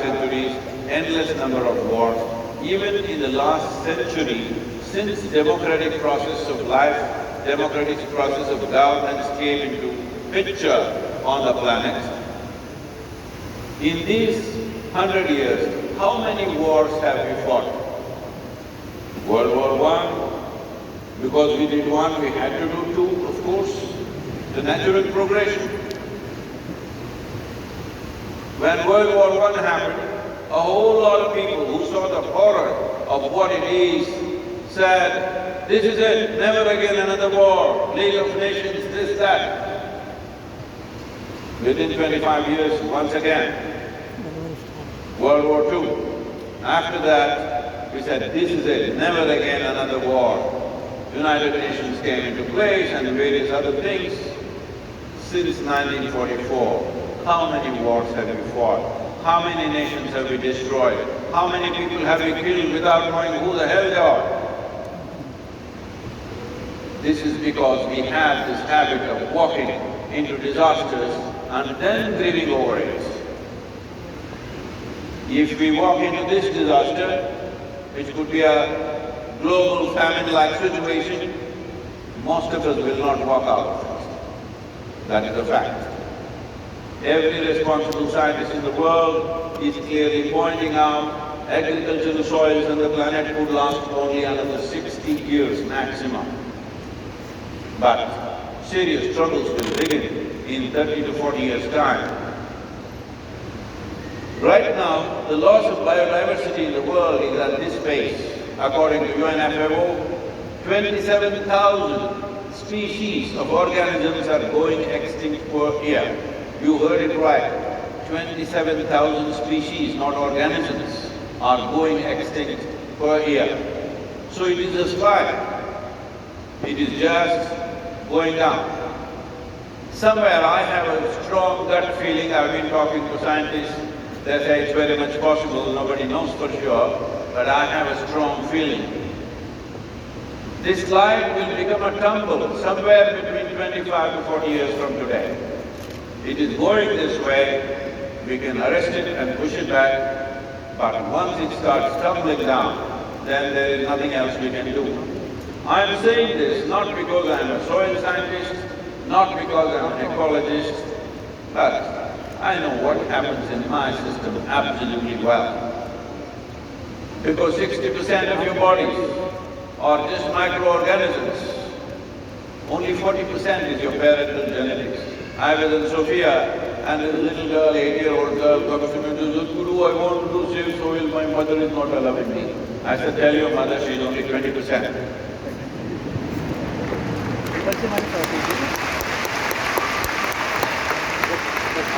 centuries, endless number of wars. Even in the last century, since democratic process of life, democratic process of governance came into picture on the planet, in these 100 years, how many wars have we fought? World War I, because we did one, we had to do two, of course, the natural progression. When World War I happened, a whole lot of people who saw the horror of what it is said, this is it, never again another war, League of Nations, this, that. Within 25 years, once again, World War II. After that, we said, this is it, never again another war. United Nations came into place and various other things. Since 1944, how many wars have we fought? How many nations have we destroyed? How many people have we killed without knowing who the hell they are? This is because we have this habit of walking into disasters and then grieving over it. If we walk into this disaster, which could be a global famine-like situation, most of us will not walk out of it. That is a fact. Every responsible scientist in the world is clearly pointing out agricultural soils on the planet could last only another 60 years maximum. But serious struggles will begin in 30 to 40 years' time. Right now, the loss of biodiversity in the world is at this pace. According to UNFAO, 27,000 species of organisms are going extinct per year. You heard it right, 27,000 species, not organisms, are going extinct per year. So it is a spike. It is just going down. Somewhere I have a strong gut feeling, I've been talking to scientists, they say it's very much possible, nobody knows for sure, but I have a strong feeling. This slide will become a tumble somewhere between 25 to 40 years from today. It is going this way, we can arrest it and push it back, but once it starts tumbling down, then there is nothing else we can do. I am saying this not because I am a soil scientist, not because I am an ecologist, but I know what happens in my system absolutely well. Because 60% of your bodies are just microorganisms. Only 40% is your parental genetics. I was in Sofia and a little girl, 8-year-old girl, comes to me and says, Sadguru, I want to do save soil, my mother is not allowing me. I said, tell your mother she's only 20%.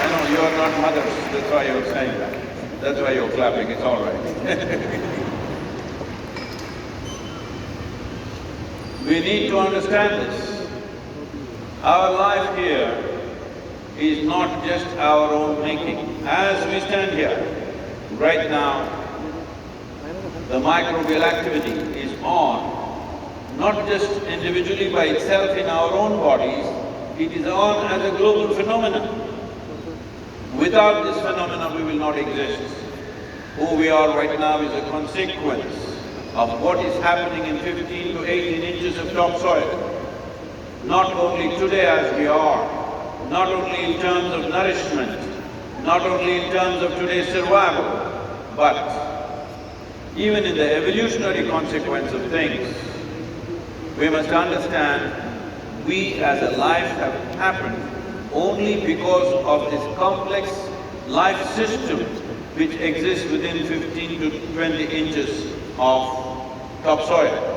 I know you are not mothers, that's why you're saying that. That's why you're clapping, it's all right. We need to understand this. Our life here is not just our own making. As we stand here, right now, the microbial activity is on, not just individually by itself in our own bodies, it is on as a global phenomenon. Without this phenomenon, we will not exist. Who we are right now is a consequence of what is happening in 15 to 18 inches of topsoil. Not only today as we are, not only in terms of nourishment, not only in terms of today's survival, but even in the evolutionary consequence of things. We must understand we as a life have happened only because of this complex life system which exists within 15 to 20 inches of topsoil.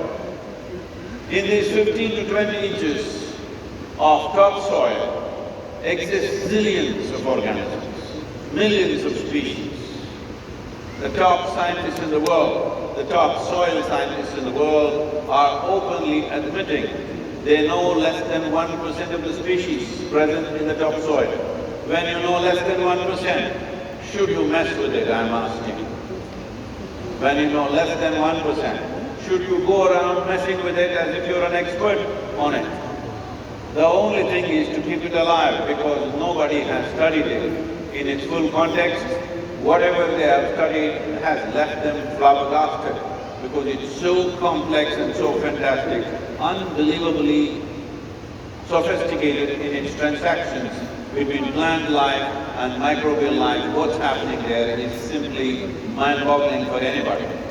In these 15 to 20 inches of topsoil exist zillions of organisms, millions of species. The top scientists in the world, the top soil scientists in the world are openly admitting they know less than 1% of the species present in the topsoil. When you know less than 1%, should you mess with it, I'm asking? When you know less than 1%, should you go around messing with it as if you're an expert on it? The only thing is to keep it alive because nobody has studied it in its full context, whatever they have studied has left them flabbergasted because it's so complex and so fantastic, unbelievably sophisticated in its transactions between plant life and microbial life. What's happening there is simply mind-boggling for anybody.